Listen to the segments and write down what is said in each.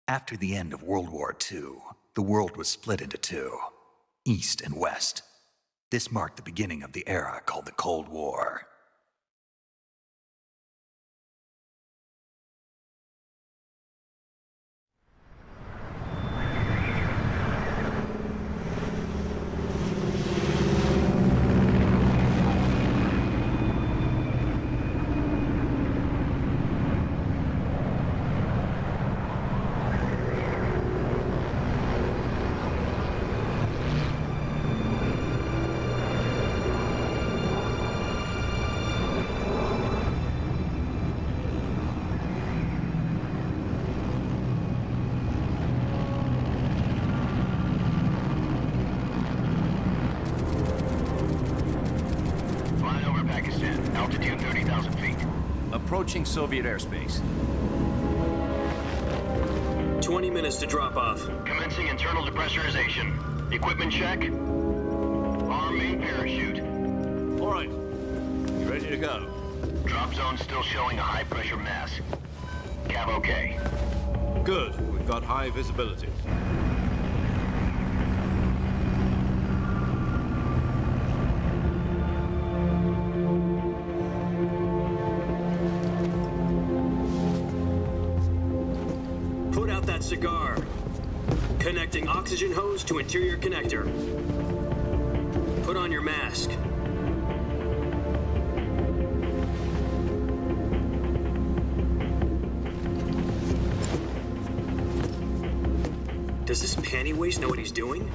After the end of World War II, the world was split into two, East and West. This marked the beginning of the era called the Cold War. Altitude 30,000 feet. Approaching Soviet airspace. 20 minutes to drop off. Commencing internal depressurization. Equipment check. Arm main parachute. All right. You ready to go? Drop zone still showing a high pressure mass. Cav okay. Good. We've got high visibility. Cigar. Connecting oxygen hose to interior connector. Put on your mask. Does this panty waste know what he's doing?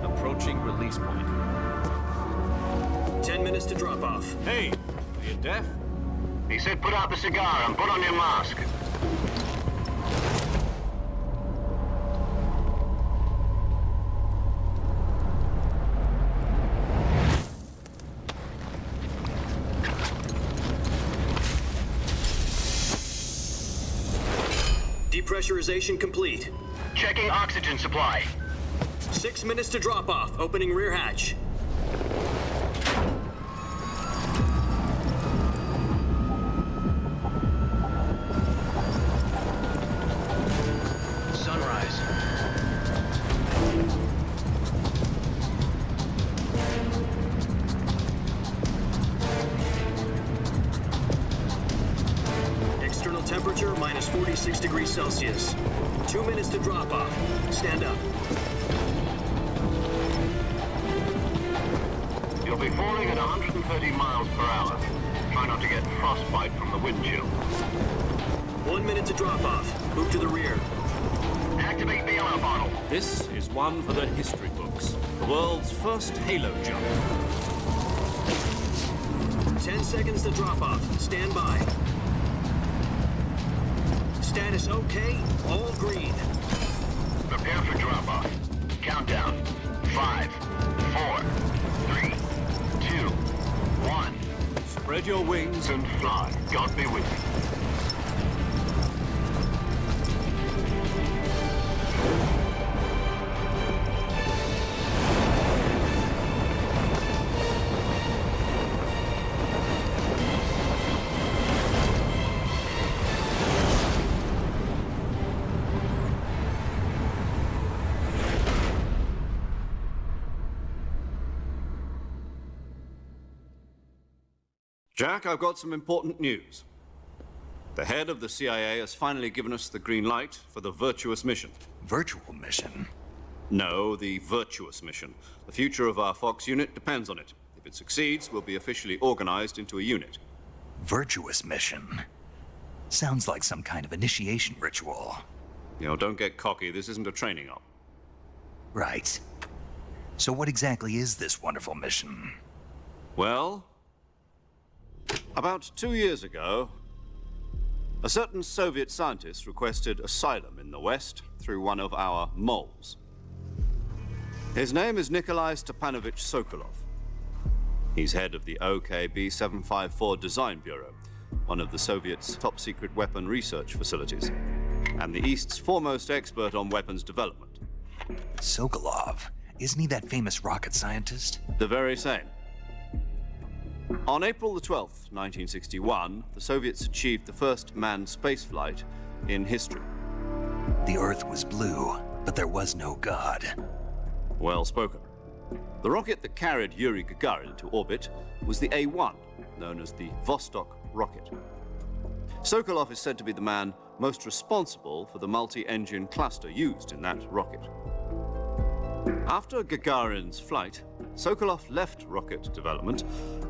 Approaching release point. 10 minutes to drop off. Hey, are you deaf? He said put out the cigar and put on your mask. Depressurization complete. Checking oxygen supply. 6 minutes to drop off. Opening rear hatch. Temperature minus 46 degrees Celsius. 2 minutes to drop off. Stand up. You'll be falling at 130 miles per hour. Try not to get frostbite from the wind chill. 1 minute to drop off. Move to the rear. Activate bailout bottle. This is one for the history books. The world's first halo jump. 10 seconds to drop off. Stand by. Status okay, all green. Prepare for drop-off. Countdown. 5, 4, 3, 2, 1. Spread your wings And fly. God be with you. Jack, I've got some important news. The head of the CIA has finally given us the green light for the Virtuous mission. Virtual mission? No, the Virtuous mission. The future of our Fox unit depends on it. If it succeeds, we'll be officially organized into a unit. Virtuous mission? Sounds like some kind of initiation ritual. You know, don't get cocky. This isn't a training op. Right. So what exactly is this wonderful mission? Well, about 2 years ago, a certain Soviet scientist requested asylum in the West through one of our moles. His name is Nikolai Stepanovich Sokolov. He's head of the OKB-754 Design Bureau, one of the Soviets' top-secret weapon research facilities, and the East's foremost expert on weapons development. Sokolov? Isn't he that famous rocket scientist? The very same. On April the 12th, 1961, the Soviets achieved the first manned spaceflight in history. The Earth was blue, but there was no God. Well spoken. The rocket that carried Yuri Gagarin to orbit was the A-1, known as the Vostok rocket. Sokolov is said to be the man most responsible for the multi-engine cluster used in that rocket. After Gagarin's flight, Sokolov left rocket development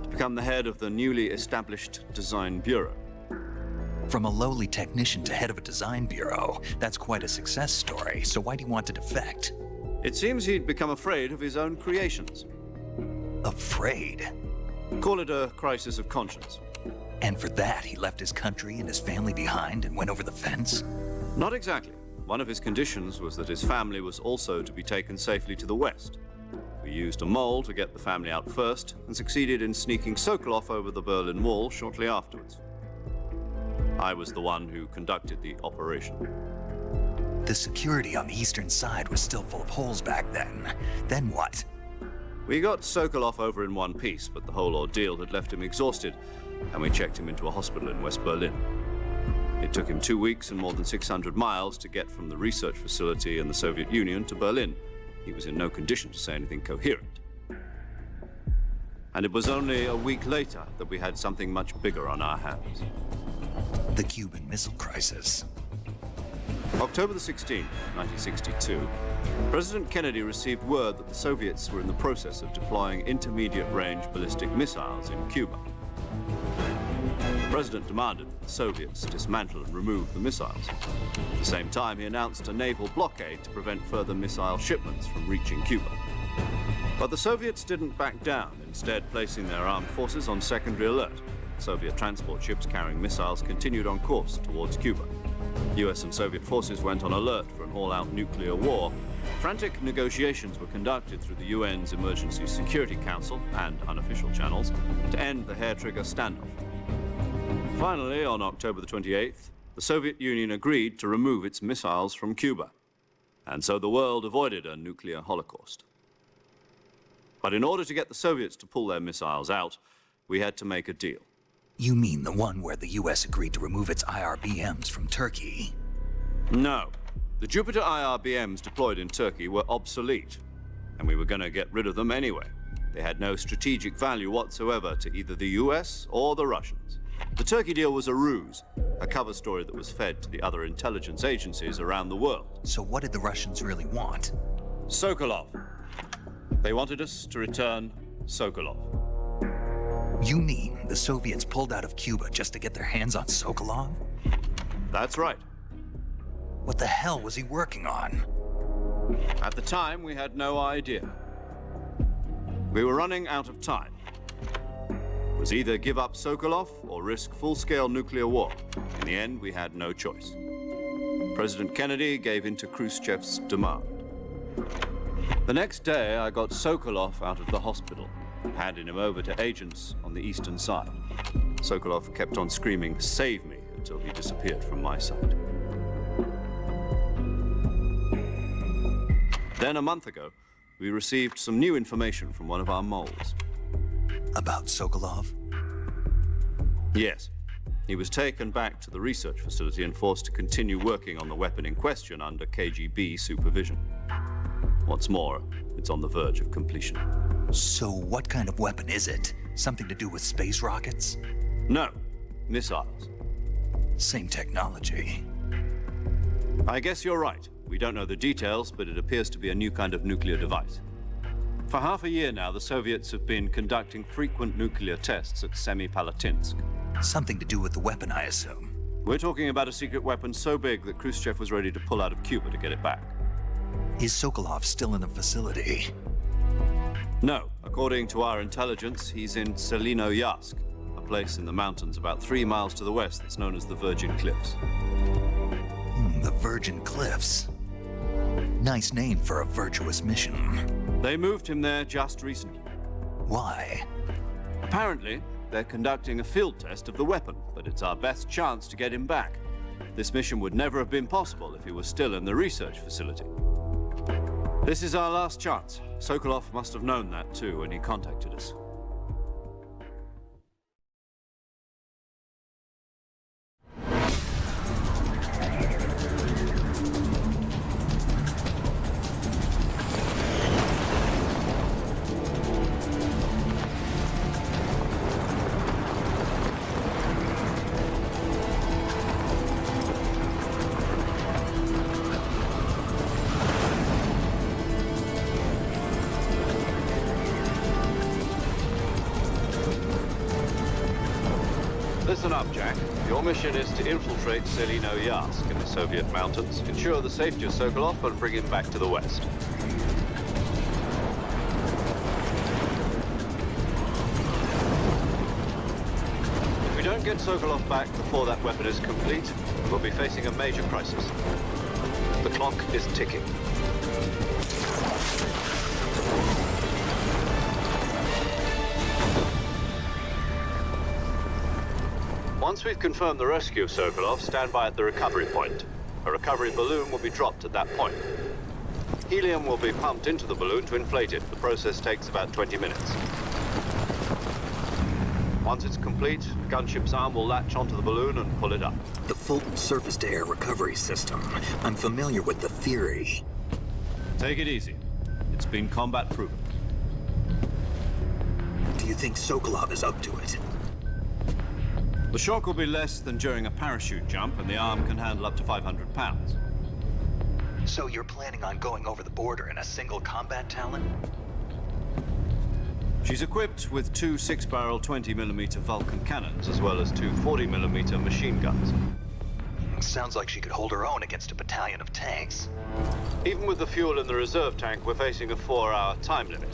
to become the head of the newly established Design Bureau. From a lowly technician to head of a design bureau, that's quite a success story, so why'd he want to defect? It seems he'd become afraid of his own creations. Afraid? Call it a crisis of conscience. And for that, he left his country and his family behind and went over the fence? Not exactly. One of his conditions was that his family was also to be taken safely to the west. We used a mole to get the family out first and succeeded in sneaking Sokolov over the Berlin Wall shortly afterwards. I was the one who conducted the operation. The security on the eastern side was still full of holes back then. Then what? We got Sokolov over in one piece, but the whole ordeal had left him exhausted, and we checked him into a hospital in West Berlin. It took him 2 weeks and more than 600 miles to get from the research facility in the Soviet Union to Berlin. He was in no condition to say anything coherent. And it was only a week later that we had something much bigger on our hands. The Cuban Missile Crisis. October the 16th, 1962, President Kennedy received word that the Soviets were in the process of deploying intermediate-range ballistic missiles in Cuba. The President demanded that the Soviets dismantle and remove the missiles. At the same time, he announced a naval blockade to prevent further missile shipments from reaching Cuba. But the Soviets didn't back down, instead placing their armed forces on secondary alert. Soviet transport ships carrying missiles continued on course towards Cuba. US and Soviet forces went on alert for an all-out nuclear war. Frantic negotiations were conducted through the UN's Emergency Security Council and unofficial channels to end the hair-trigger standoff. Finally, on October the 28th, the Soviet Union agreed to remove its missiles from Cuba. And so the world avoided a nuclear holocaust. But in order to get the Soviets to pull their missiles out, we had to make a deal. You mean the one where the US agreed to remove its IRBMs from Turkey? No. The Jupiter IRBMs deployed in Turkey were obsolete, and we were going to get rid of them anyway. They had no strategic value whatsoever to either the US or the Russians. The Turkey deal was a ruse, a cover story that was fed to the other intelligence agencies around the world. So what did the Russians really want? Sokolov. They wanted us to return Sokolov. You mean the Soviets pulled out of Cuba just to get their hands on Sokolov? That's right. What the hell was he working on? At the time, we had no idea. We were running out of time. It was either give up Sokolov or risk full-scale nuclear war. In the end, we had no choice. President Kennedy gave in to Khrushchev's demand. The next day, I got Sokolov out of the hospital, handing him over to agents on the eastern side. Sokolov kept on screaming, "Save me," until he disappeared from my sight. Then a month ago, we received some new information from one of our moles. About Sokolov? Yes. He was taken back to the research facility and forced to continue working on the weapon in question under KGB supervision. What's more, it's on the verge of completion. So what kind of weapon is it? Something to do with space rockets? No, missiles. Same technology. I guess you're right. We don't know the details, but it appears to be a new kind of nuclear device. For half a year now, the Soviets have been conducting frequent nuclear tests at Semipalatinsk. Something to do with the weapon, I assume. We're talking about a secret weapon so big that Khrushchev was ready to pull out of Cuba to get it back. Is Sokolov still in the facility? No. According to our intelligence, he's in Selinoyarsk, a place in the mountains about 3 miles to the west that's known as the Virgin Cliffs. The Virgin Cliffs. Nice name for a virtuous mission. They moved him there just recently. Why? Apparently, they're conducting a field test of the weapon, but it's our best chance to get him back. This mission would never have been possible if he was still in the research facility. This is our last chance. Sokolov must have known that too when he contacted us. Listen up, Jack. Your mission is to infiltrate Selino-Yarsk in the Soviet mountains, ensure the safety of Sokolov, and bring him back to the West. If we don't get Sokolov back before that weapon is complete, we'll be facing a major crisis. The clock is ticking. Once we've confirmed the rescue of Sokolov, stand by at the recovery point. A recovery balloon will be dropped at that point. Helium will be pumped into the balloon to inflate it. The process takes about 20 minutes. Once it's complete, the gunship's arm will latch onto the balloon and pull it up. The Fulton surface-to-air recovery system. I'm familiar with the theory. Take it easy. It's been combat proven. Do you think Sokolov is up to it? The shock will be less than during a parachute jump, and the arm can handle up to 500 pounds. So you're planning on going over the border in a single combat Talon? She's equipped with two 6-barrel 20mm Vulcan cannons, as well as two 40mm machine guns. Sounds like she could hold her own against a battalion of tanks. Even with the fuel in the reserve tank, we're facing a 4-hour time limit.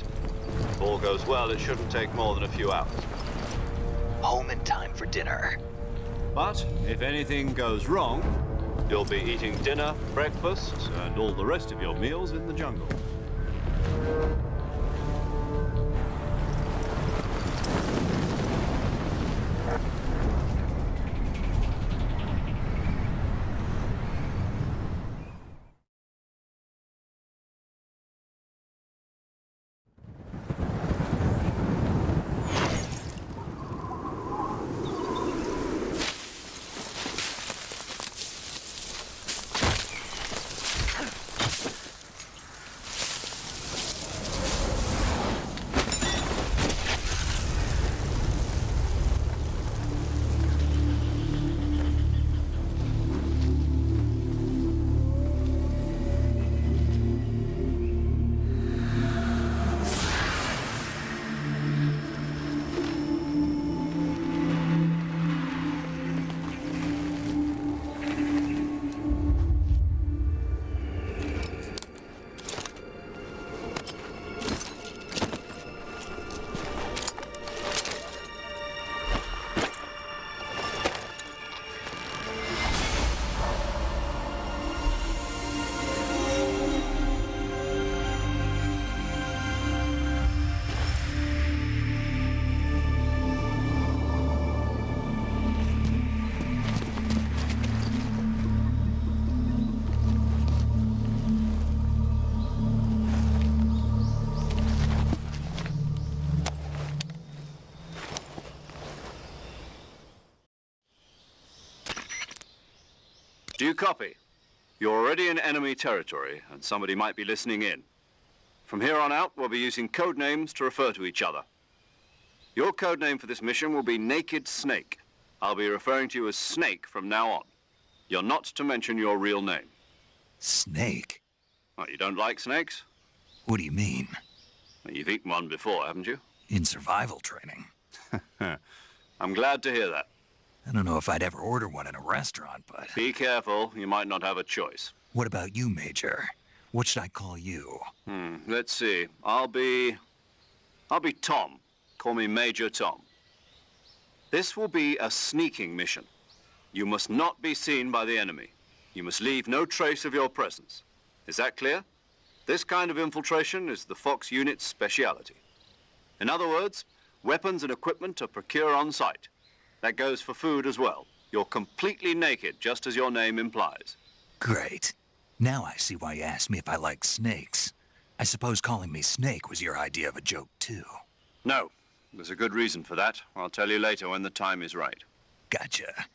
If all goes well, it shouldn't take more than a few hours. Home in time for dinner. But if anything goes wrong, you'll be eating dinner, breakfast, and all the rest of your meals in the jungle. Do you copy? You're already in enemy territory, and somebody might be listening in. From here on out, we'll be using code names to refer to each other. Your code name for this mission will be Naked Snake. I'll be referring to you as Snake from now on. You're not to mention your real name. Snake? What, you don't like snakes? What do you mean? Well, you've eaten one before, haven't you? In survival training. I'm glad to hear that. I don't know if I'd ever order one in a restaurant, but... Be careful, you might not have a choice. What about you, Major? What should I call you? Let's see. I'll be Tom. Call me Major Tom. This will be a sneaking mission. You must not be seen by the enemy. You must leave no trace of your presence. Is that clear? This kind of infiltration is the Fox unit's speciality. In other words, weapons and equipment are procured on site. That goes for food as well. You're completely naked, just as your name implies. Great. Now I see why you asked me if I like snakes. I suppose calling me Snake was your idea of a joke, too. No. There's a good reason for that. I'll tell you later when the time is right. Gotcha.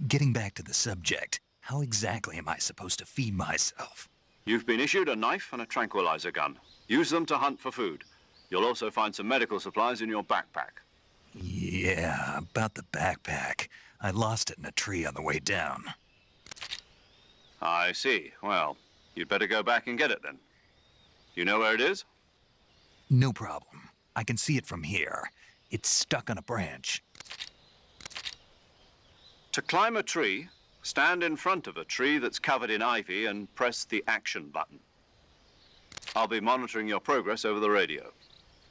Getting back to the subject, how exactly am I supposed to feed myself? You've been issued a knife and a tranquilizer gun. Use them to hunt for food. You'll also find some medical supplies in your backpack. Yeah, about the backpack. I lost it in a tree on the way down. I see. Well, you'd better go back and get it then. You know where it is? No problem. I can see it from here. It's stuck on a branch. To climb a tree, stand in front of a tree that's covered in ivy and press the action button. I'll be monitoring your progress over the radio.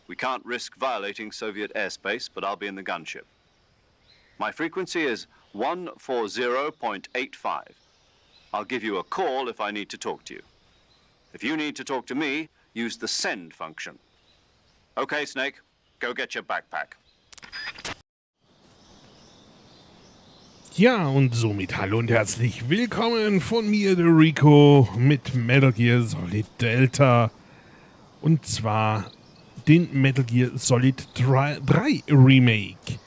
We can't risk violating Soviet airspace, but I'll be in the gunship. My frequency is 140.85. I'll give you a call if I need to talk to you. If you need to talk to me, use the send function. Okay, Snake, go get your backpack. Ja, und somit hallo und herzlich willkommen von mir, TheRiCo, mit Metal Gear Solid Delta. Und zwar den Metal Gear Solid 3 Remake.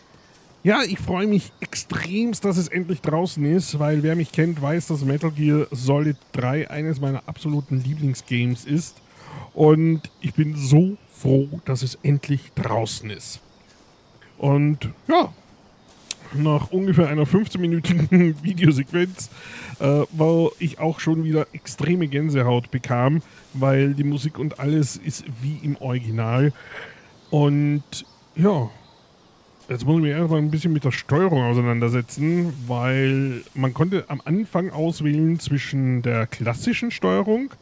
Ja, ich freue mich extremst, dass es endlich draußen ist, weil wer mich kennt, weiß, dass Metal Gear Solid 3 eines meiner absoluten Lieblingsgames ist. Und ich bin so froh, dass es endlich draußen ist. Und ja, nach ungefähr einer 15-minütigen Videosequenz war ich auch schon wieder extreme Gänsehaut bekam, weil die Musik und alles ist wie im Original. Und ja, jetzt muss ich mich erstmal ein bisschen mit der Steuerung auseinandersetzen, weil man konnte am Anfang auswählen zwischen der klassischen Steuerung,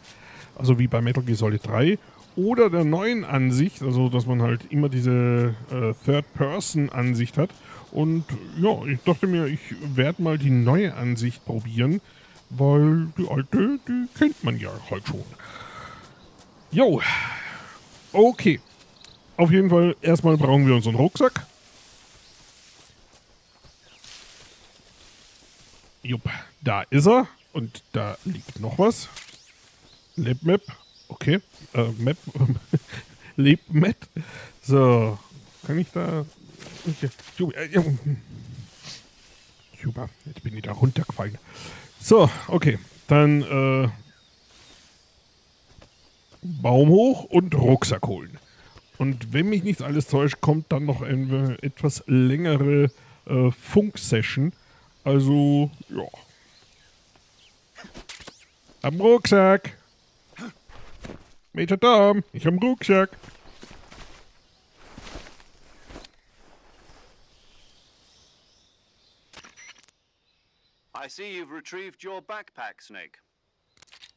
also wie bei Metal Gear Solid 3, oder der neuen Ansicht, also dass man halt immer diese Third-Person-Ansicht hat. Und ja, ich dachte mir, ich werde mal die neue Ansicht probieren, weil die alte, die kennt man ja halt schon. Jo, okay. Auf jeden Fall, erstmal brauchen wir unseren Rucksack. Jupp, da ist er. Und da liegt noch was. Lab-Map. Okay. Map. Lab-Map. So. Kann ich da... Okay. Super. Jetzt bin ich da runtergefallen. So, okay. Dann Baum hoch und Rucksack holen. Und wenn mich nicht alles täuscht, kommt dann noch eine etwas längere Funk-Session. Also, ja. Am Rucksack. Major Tom, ich am Rucksack. I see you've retrieved your backpack, Snake.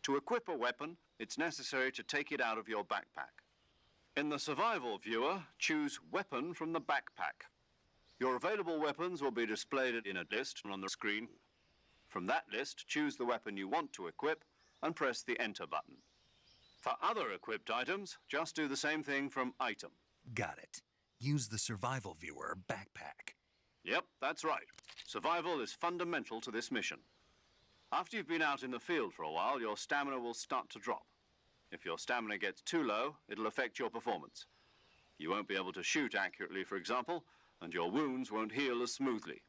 To equip a weapon, it's necessary to take it out of your backpack. In the survival viewer, choose Weapon from the backpack. Your available weapons will be displayed in a list on the screen. From that list, choose the weapon you want to equip and press the Enter button. For other equipped items, just do the same thing from Item. Got it. Use the survival viewer backpack. Yep, that's right. Survival is fundamental to this mission. After you've been out in the field for a while, your stamina will start to drop. If your stamina gets too low, it'll affect your performance. You won't be able to shoot accurately, for example, and your wounds won't heal as smoothly.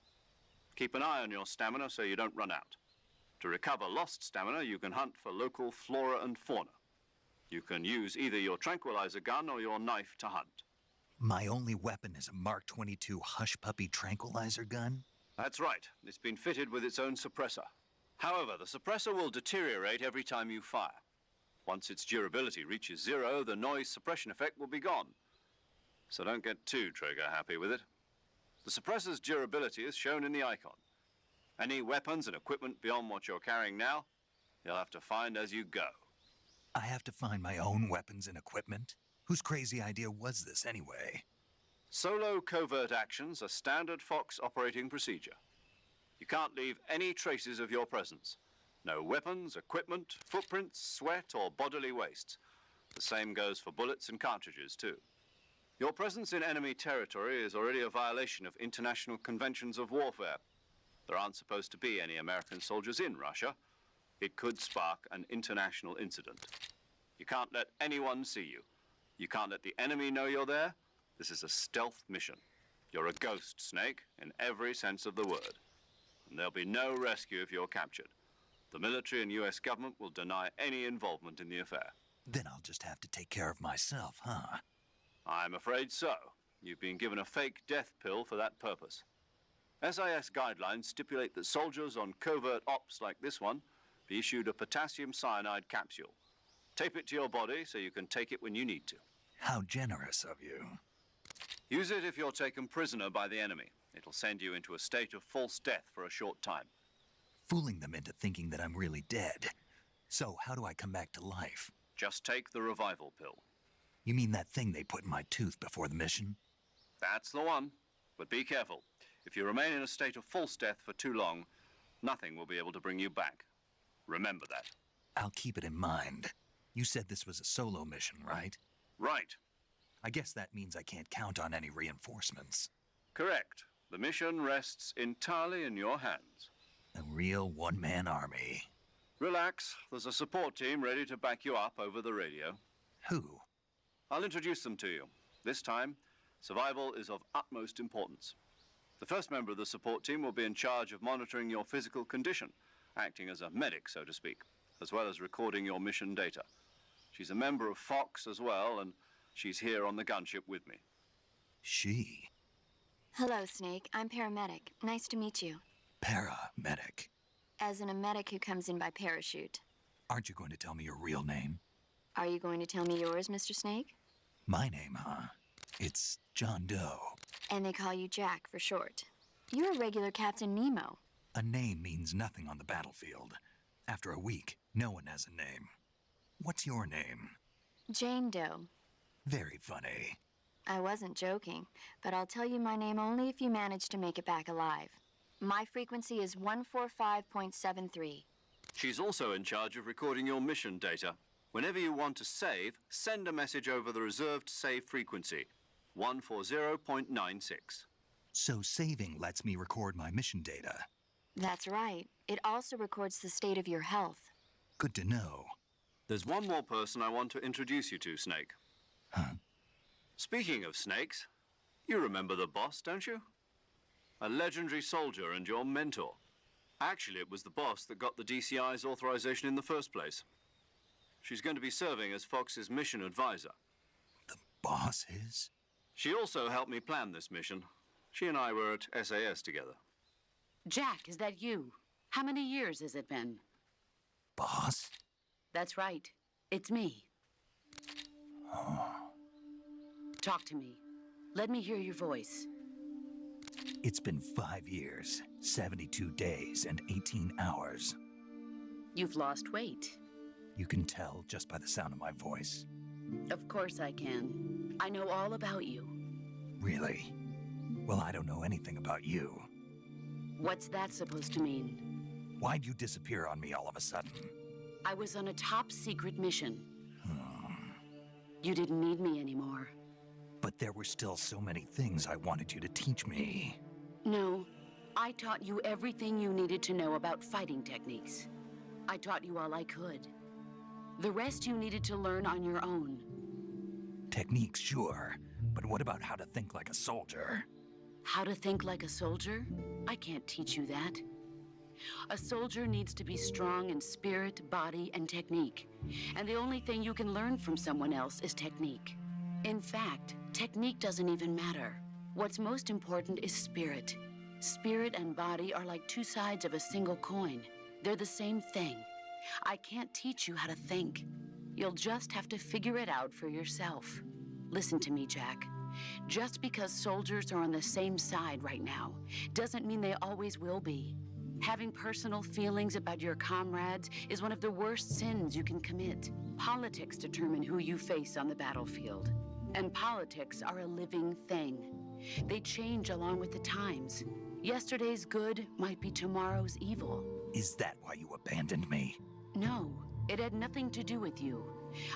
Keep an eye on your stamina so you don't run out. To recover lost stamina, you can hunt for local flora and fauna. You can use either your tranquilizer gun or your knife to hunt. My only weapon is a Mark 22 Hush Puppy tranquilizer gun? That's right. It's been fitted with its own suppressor. However, the suppressor will deteriorate every time you fire. Once its durability reaches 0, the noise suppression effect will be gone. So don't get too trigger-happy with it. The suppressor's durability is shown in the icon. Any weapons and equipment beyond what you're carrying now, you'll have to find as you go. I have to find my own weapons and equipment? Whose crazy idea was this anyway? Solo covert actions are standard Fox operating procedure. You can't leave any traces of your presence. No weapons, equipment, footprints, sweat, or bodily wastes. The same goes for bullets and cartridges, too. Your presence in enemy territory is already a violation of international conventions of warfare. There aren't supposed to be any American soldiers in Russia. It could spark an international incident. You can't let anyone see you. You can't let the enemy know you're there. This is a stealth mission. You're a ghost, Snake, in every sense of the word. And there'll be no rescue if you're captured. The military and US government will deny any involvement in the affair. Then I'll just have to take care of myself, huh? I'm afraid so. You've been given a fake death pill for that purpose. SIS guidelines stipulate that soldiers on covert ops like this one be issued a potassium cyanide capsule. Tape it to your body so you can take it when you need to. How generous of you. Use it if you're taken prisoner by the enemy. It'll send you into a state of false death for a short time. Fooling them into thinking that I'm really dead. So, how do I come back to life? Just take the revival pill. You mean that thing they put in my tooth before the mission? That's the one. But be careful. If you remain in a state of false death for too long, nothing will be able to bring you back. Remember that. I'll keep it in mind. You said this was a solo mission, right? Right. I guess that means I can't count on any reinforcements. Correct. The mission rests entirely in your hands. A real one-man army. Relax. There's a support team ready to back you up over the radio. Who? I'll introduce them to you. This time, survival is of utmost importance. The first member of the support team will be in charge of monitoring your physical condition, acting as a medic, so to speak, as well as recording your mission data. She's a member of Fox as well, and she's here on the gunship with me. She? Hello, Snake. I'm paramedic. Nice to meet you. Paramedic. As in a medic who comes in by parachute. Aren't you going to tell me your real name? Are you going to tell me yours, Mr. Snake? My name, huh? It's John Doe. And they call you Jack for short. You're a regular Captain Nemo. A name means nothing on the battlefield. After a week, no one has a name. What's your name? Jane Doe. Very funny. I wasn't joking, but I'll tell you my name only if you manage to make it back alive. My frequency is 145.73. She's also in charge of recording your mission data. Whenever you want to save, send a message over the reserved save frequency, 140.96. So saving lets me record my mission data. That's right. It also records the state of your health. Good to know. There's one more person I want to introduce you to, Snake. Huh? Speaking of snakes, you remember the boss, don't you? A legendary soldier and your mentor. Actually, it was the boss that got the DCI's authorization in the first place. She's going to be serving as Fox's mission advisor. The boss is? She also helped me plan this mission. She and I were at SAS together. Jack, is that you? How many years has it been? Boss? That's right. It's me. Oh. Talk to me. Let me hear your voice. It's been 5 years, 72 days, and 18 hours. You've lost weight. You can tell just by the sound of my voice. Of course I can. I know all about you. Really? Well, I don't know anything about you. What's that supposed to mean? Why'd you disappear on me all of a sudden? I was on a top-secret mission. You didn't need me anymore. But there were still so many things I wanted you to teach me. No, I taught you everything you needed to know about fighting techniques. I taught you all I could. The rest you needed to learn on your own. Techniques, sure. But what about how to think like a soldier? How to think like a soldier? I can't teach you that. A soldier needs to be strong in spirit, body, and technique. And the only thing you can learn from someone else is technique. In fact, technique doesn't even matter. What's most important is spirit. Spirit and body are like two sides of a single coin. They're the same thing. I can't teach you how to think. You'll just have to figure it out for yourself. Listen to me, Jack. Just because soldiers are on the same side right now doesn't mean they always will be. Having personal feelings about your comrades is one of the worst sins you can commit. Politics determine who you face on the battlefield. And politics are a living thing. They change along with the times. Yesterday's good might be tomorrow's evil. Is that why you abandoned me? No, it had nothing to do with you.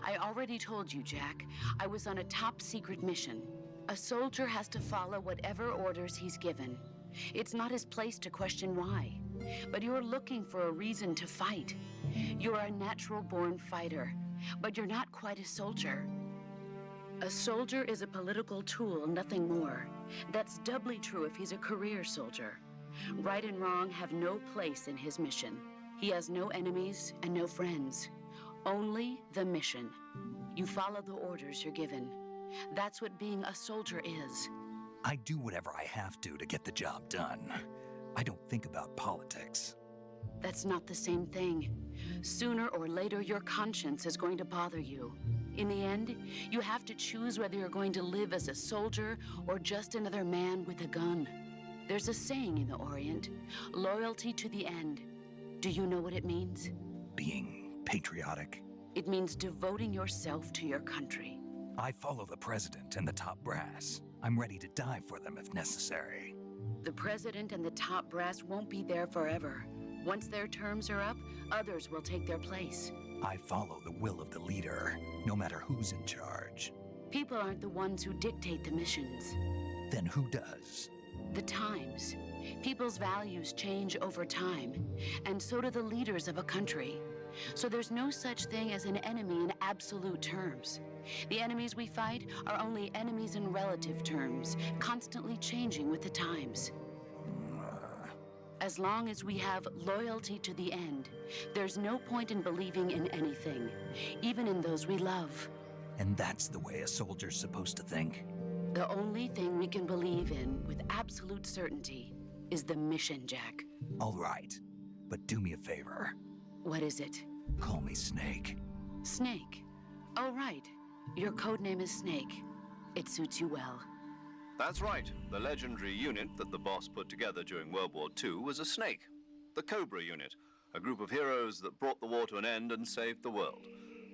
I already told you, Jack. I was on a top-secret mission. A soldier has to follow whatever orders he's given. It's not his place to question why. But you're looking for a reason to fight. You're a natural-born fighter, but you're not quite a soldier. A soldier is a political tool, nothing more. That's doubly true if he's a career soldier. Right and wrong have no place in his mission. He has no enemies and no friends. Only the mission. You follow the orders you're given. That's what being a soldier is. I do whatever I have to get the job done. I don't think about politics. That's not the same thing. Sooner or later, your conscience is going to bother you. In the end, you have to choose whether you're going to live as a soldier or just another man with a gun. There's a saying in the Orient, loyalty to the end. Do you know what it means? Being patriotic. It means devoting yourself to your country. I follow the president and the top brass. I'm ready to die for them if necessary. The president and the top brass won't be there forever. Once their terms are up, others will take their place. I follow the will of the leader, no matter who's in charge. People aren't the ones who dictate the missions. Then who does? The times. People's values change over time, and so do the leaders of a country. So there's no such thing as an enemy in absolute terms. The enemies we fight are only enemies in relative terms, constantly changing with the times. As long as we have loyalty to the end, there's no point in believing in anything, even in those we love. And that's the way a soldier's supposed to think? The only thing we can believe in with absolute certainty is the mission, Jack. All right, but do me a favor. What is it? Call me Snake. Snake. Oh, right. Your codename is Snake. It suits you well. That's right. The legendary unit that the boss put together during World War II was a snake. The Cobra unit, a group of heroes that brought the war to an end and saved the world.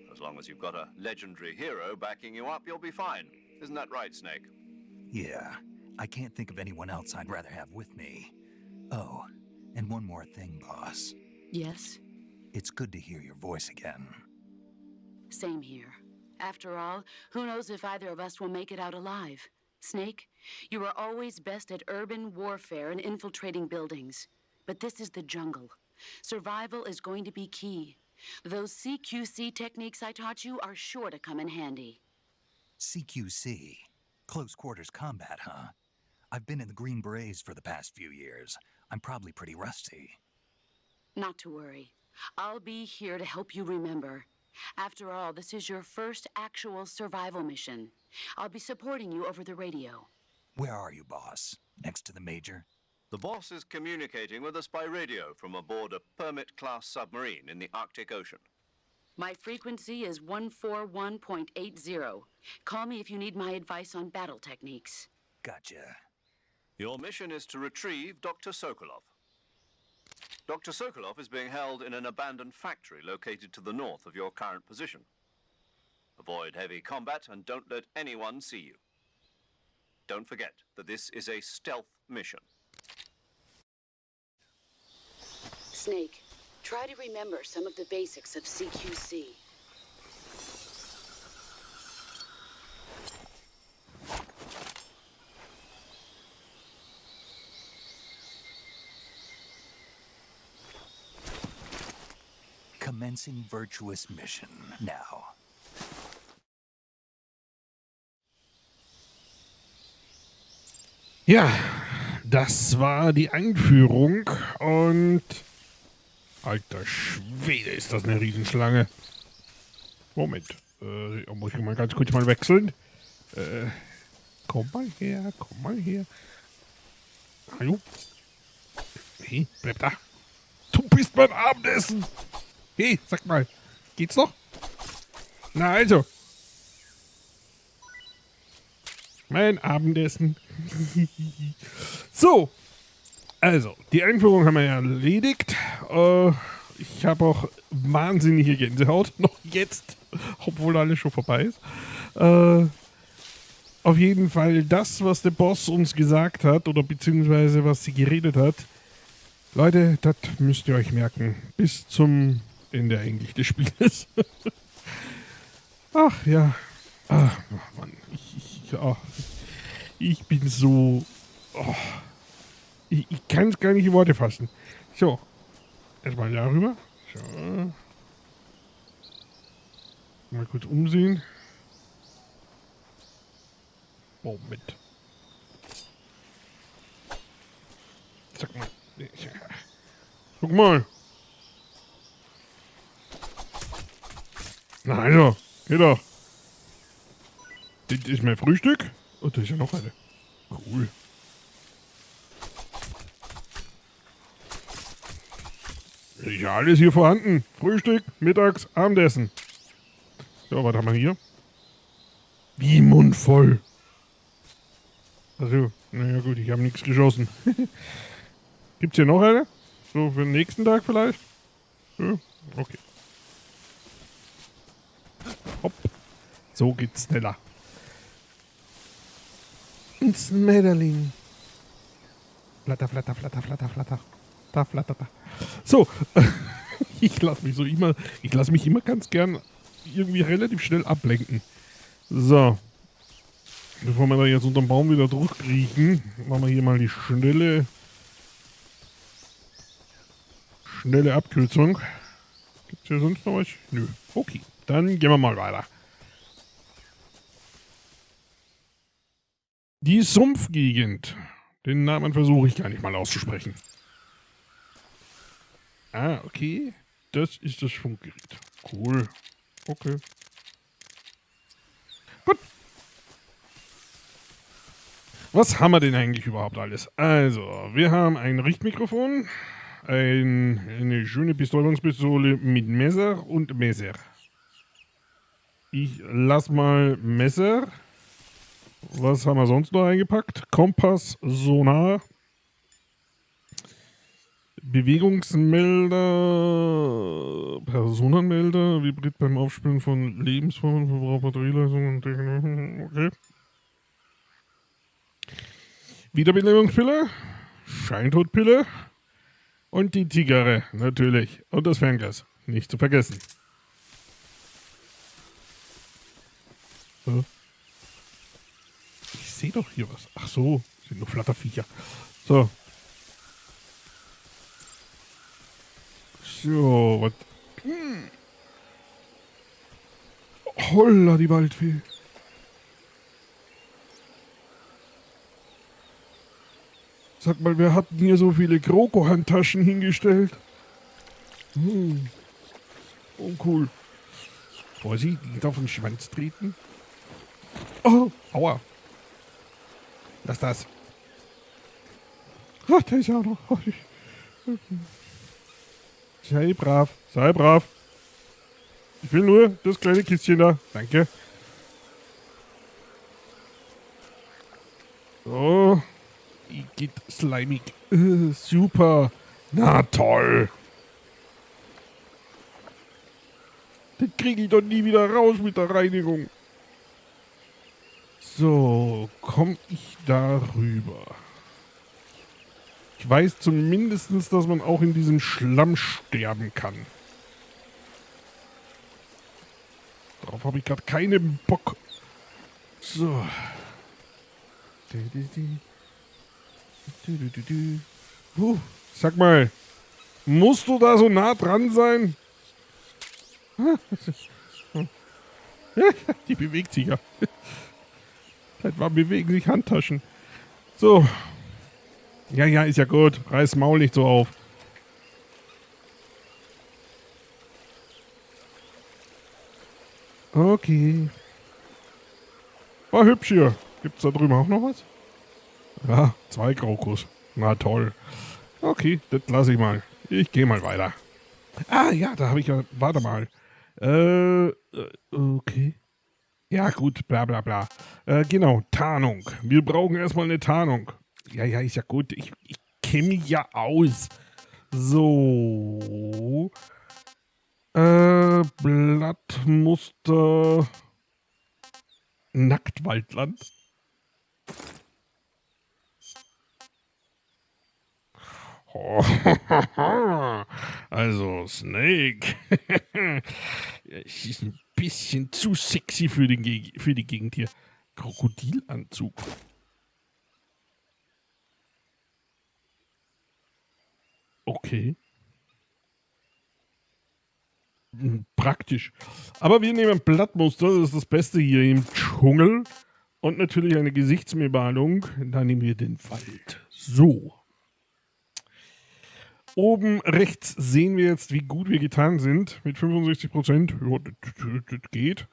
As long as you've got a legendary hero backing you up, you'll be fine. Isn't that right, Snake? Yeah, I can't think of anyone else I'd rather have with me. Oh, and one more thing, boss. Yes? It's good to hear your voice again. Same here. After all, who knows if either of us will make it out alive? Snake, you are always best at urban warfare and infiltrating buildings. But this is the jungle. Survival is going to be key. Those CQC techniques I taught you are sure to come in handy. CQC? Close quarters combat, huh? I've been in the Green Berets for the past few years. I'm probably pretty rusty. Not to worry. I'll be here to help you remember. After all, this is your first actual survival mission. I'll be supporting you over the radio. Where are you, boss? Next to the major? The boss is communicating with us by radio from aboard a Permit-class submarine in the Arctic Ocean. My frequency is 141.80. Call me if you need my advice on battle techniques. Gotcha. Your mission is to retrieve Dr. Sokolov. Dr. Sokolov is being held in an abandoned factory located to the north of your current position. Avoid heavy combat and don't let anyone see you. Don't forget that this is a stealth mission. Snake, try to remember some of the basics of CQC. Commencing Virtuous Mission now. Ja, das war die Einführung und alter Schwede, ist das eine Riesenschlange. Moment, muss ich mal ganz kurz mal wechseln. Komm mal her, komm mal her. Hallo? Hey, bleib da. Du bist beim Abendessen. Hey, sag mal, geht's noch? Na also. Mein Abendessen. So. Also, die Einführung haben wir ja erledigt. Ich habe auch wahnsinnige Gänsehaut. Noch jetzt. Obwohl alles schon vorbei ist. Auf jeden Fall das, was der Boss uns gesagt hat. Oder beziehungsweise was sie geredet hat. Leute, das müsst ihr euch merken. Bis zum Ende eigentlich des Spieles. Ach ja. Ach Mann. Ich bin so... Oh, ich kann es gar nicht in Worte fassen. So. Erstmal darüber. So. Mal kurz umsehen. Moment. Sag mal. Guck mal. Na also, geht doch. Das ist mein Frühstück. Und da ist ja noch eine. Cool. Ist ja alles hier vorhanden. Frühstück, Mittags, Abendessen. Ja, was haben wir hier? Wie mundvoll. Also, naja gut, ich habe nichts geschossen. Gibt's hier noch eine? So für den nächsten Tag vielleicht? Ja, okay. Hopp. So geht's schneller. Ein Schmetterling. Flatter, flatter, flatter, flatter, flatter. Da flattert er. So. Ich lasse mich immer ganz gern irgendwie relativ schnell ablenken. So. Bevor wir da jetzt unterm Baum wieder durchkriechen, machen wir hier mal die schnelle Abkürzung. Gibt's hier sonst noch was? Nö. Okay, dann gehen wir mal weiter. Die Sumpfgegend. Den Namen versuche ich gar nicht mal auszusprechen. Ah, okay. Das ist das Funkgerät. Cool. Okay. Gut. Was haben wir denn eigentlich überhaupt alles? Also, wir haben ein Richtmikrofon, eine schöne Bestäubungspistole mit Messer und Messer. Ich lass mal Messer. Was haben wir sonst noch eingepackt? Kompass, Sonar, Bewegungsmelder, Personenmelder, vibriert beim Aufspüren von Lebensformen, Verbrauch, Batterieleistung und Technologie. Okay. Wiederbelebungspille, Scheintodpille und die Zigarre, natürlich. Und das Fernglas, nicht zu vergessen. So. Ich sehe doch hier was. Ach so, sind nur Flatterviecher. So. So, was? Holla, die Waldfee. Sag mal, wer hat denn hier so viele Kroko-Handtaschen hingestellt? Oh, cool. Vorsicht, nicht auf den Schwanz treten. Oh, aua. Lass das. Ach, der ist ja auch noch. Sei brav, sei brav. Ich will nur das kleine Kistchen da. Danke. So. Geht slimig. Super. Na toll. Den kriege ich doch nie wieder raus mit der Reinigung. So, komme ich da rüber? Ich weiß zumindest, dass man auch in diesem Schlamm sterben kann. Darauf habe ich gerade keinen Bock. So. Sag mal, musst du da so nah dran sein? Die bewegt sich ja. Seit wann bewegen sich Handtaschen? So. Ja, ist ja gut. Reiß Maul nicht so auf. Okay. War hübsch hier. Gibt's da drüben auch noch was? Ja, 2 Krokus. Na toll. Okay, das lasse ich mal. Ich gehe mal weiter. Ah, ja, da habe ich ja... Warte mal. Okay. Ja, gut, bla bla bla. Genau, Tarnung. Wir brauchen erstmal eine Tarnung. Ja, ist ja gut. Ich kenne mich ja aus. So. Blattmuster. Nacktwaldland. Also, Snake. Es ist ein bisschen zu sexy für die Gegend hier. Krokodilanzug. Okay. Praktisch. Aber wir nehmen Blattmuster, das ist das Beste hier im Dschungel. Und natürlich eine Gesichtsbemalung. Dann nehmen wir den Wald. So. Oben rechts sehen wir jetzt, wie gut wir getan sind. Mit 65%. Ja, das geht.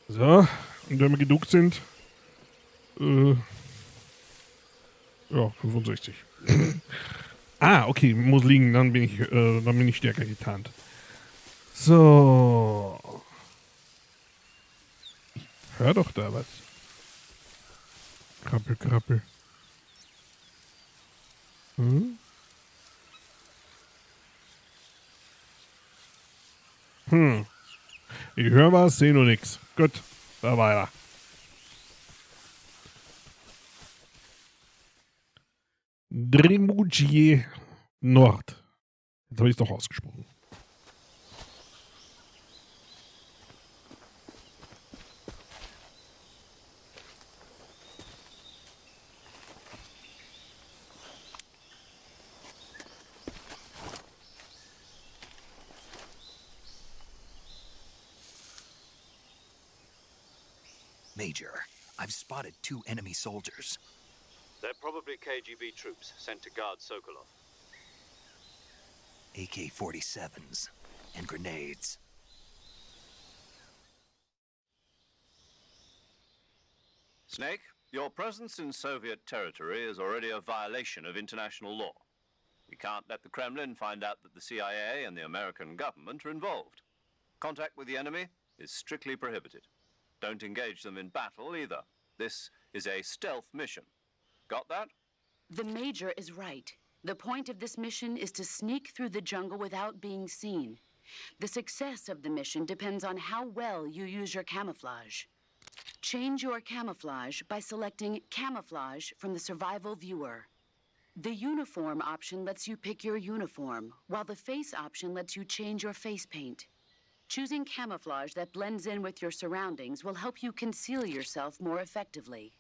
So. Und wenn wir geduckt sind. Ja, 65. Ah, okay, muss liegen. Dann bin ich stärker getarnt. So. höre doch da was. Krabbel, krabbel. Hm? Ich höre was, sehe nur nix. Gut, da weiter. Dremugier Nord. Jetzt habe ich es doch ausgesprochen. Major, I've spotted 2 enemy soldiers. They're probably KGB troops sent to guard Sokolov. AK-47s and grenades. Snake, your presence in Soviet territory is already a violation of international law. We can't let the Kremlin find out that the CIA and the American government are involved. Contact with the enemy is strictly prohibited. Don't engage them in battle either. This is a stealth mission. Got that? The Major is right. The point of this mission is to sneak through the jungle without being seen. The success of the mission depends on how well you use your camouflage. Change your camouflage by selecting Camouflage from the Survival Viewer. The Uniform option lets you pick your uniform, while the Face option lets you change your face paint. Choosing camouflage that blends in with your surroundings will help you conceal yourself more effectively.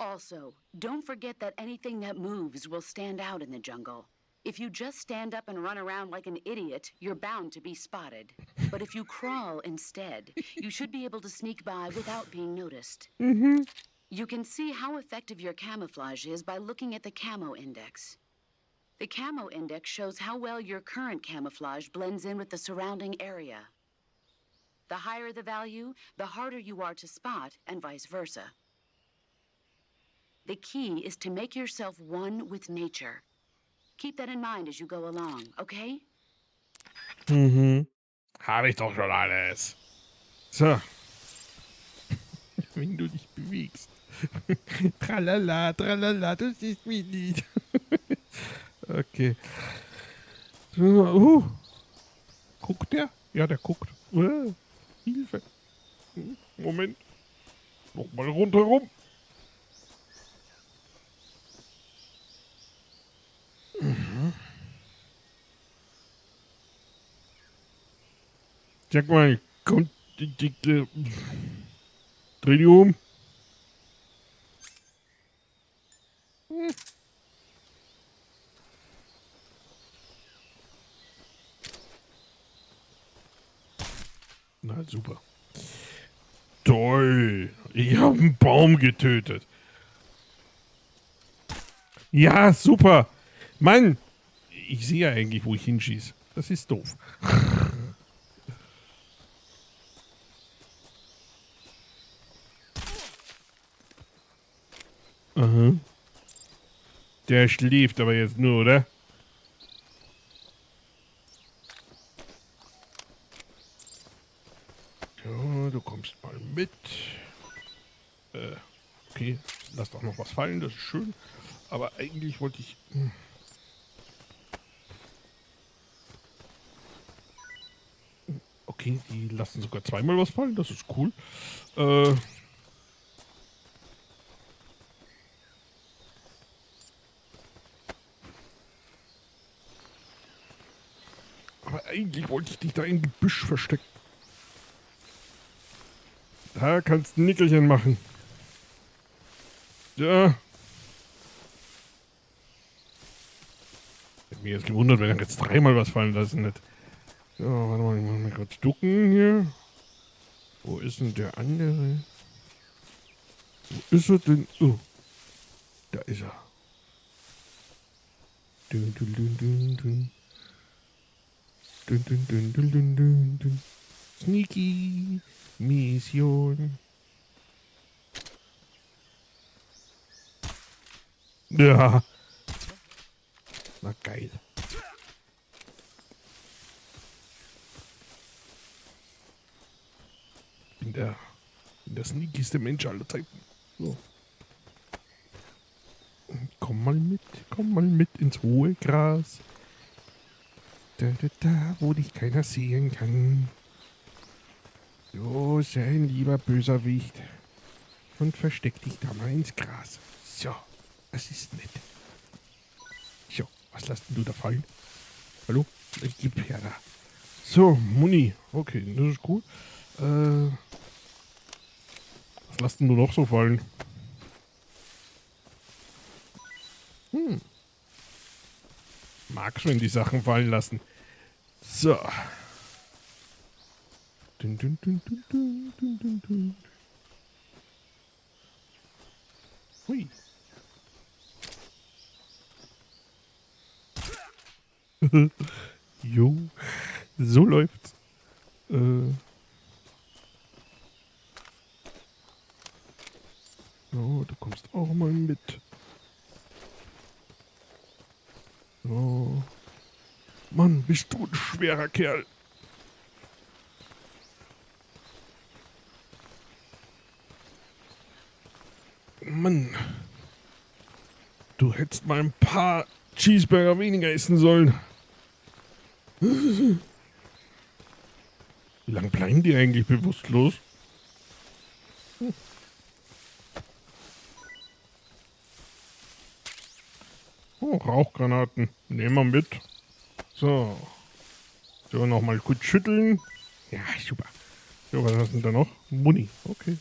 Also, don't forget that anything that moves will stand out in the jungle. If you just stand up and run around like an idiot, you're bound to be spotted. But if you crawl instead, you should be able to sneak by without being noticed. You can see how effective your camouflage is by looking at the Camo Index. The Camo Index shows how well your current camouflage blends in with the surrounding area. The higher the value, the harder you are to spot, and vice versa. The key is to make yourself one with nature. Keep that in mind as you go along, okay? Habe ich doch schon alles. So. Wenn du dich bewegst. Tralala, tralala, du siehst mich nicht. Okay. Guckt der? Ja, der guckt. Hilfe. Moment. Nochmal rundherum. Sag mal, kommt dreh die um. Na super. Toll. Ich habe einen Baum getötet. Ja, super. Mann, ich sehe ja eigentlich, wo ich hinschieße. Das ist doof. Aha. Der schläft aber jetzt nur, oder? Ja, du kommst mal mit. Okay, lass doch noch was fallen, das ist schön. Aber eigentlich wollte ich... Okay, die lassen sogar zweimal was fallen, das ist cool. Aber eigentlich wollte ich dich da im Gebüsch verstecken. Da kannst du ein Nickelchen machen. Ja. Hätte mich jetzt gewundert, wenn er jetzt dreimal was fallen lassen hätte. So, warte mal, ich muss mal kurz ducken hier. Wo ist denn der andere? Wo ist er denn? Oh, da ist er. Dun, dun, dun, dun, dun. Dun, dun, dun, dun, dun, dun, dun. Sneaky Mission. Ja. Na geil. Ich bin bin der sneakigste Mensch aller Zeiten. So. Komm mal mit ins hohe Gras. Da, wo dich keiner sehen kann. So, sei ein lieber Böserwicht. Und versteck dich da mal ins Gras. So, das ist nett. So, was lässt denn du da fallen? Hallo? Gib her da. So, Muni. Okay, das ist gut. Was lässt denn du noch so fallen? Magst, wenn die Sachen fallen lassen. So. Dun, dun, dun, dun, dun, dun, dun, dun. Hui. Jo, so läuft's. So, du kommst auch mal mit. So. Mann, bist du ein schwerer Kerl. Mann. Du hättest mal ein paar Cheeseburger weniger essen sollen. Wie lange bleiben die eigentlich bewusstlos? Oh, Rauchgranaten. Nehmen wir mit. So. So, nochmal kurz schütteln. Ja, super. So, was hast du denn da noch? Muni. Okay.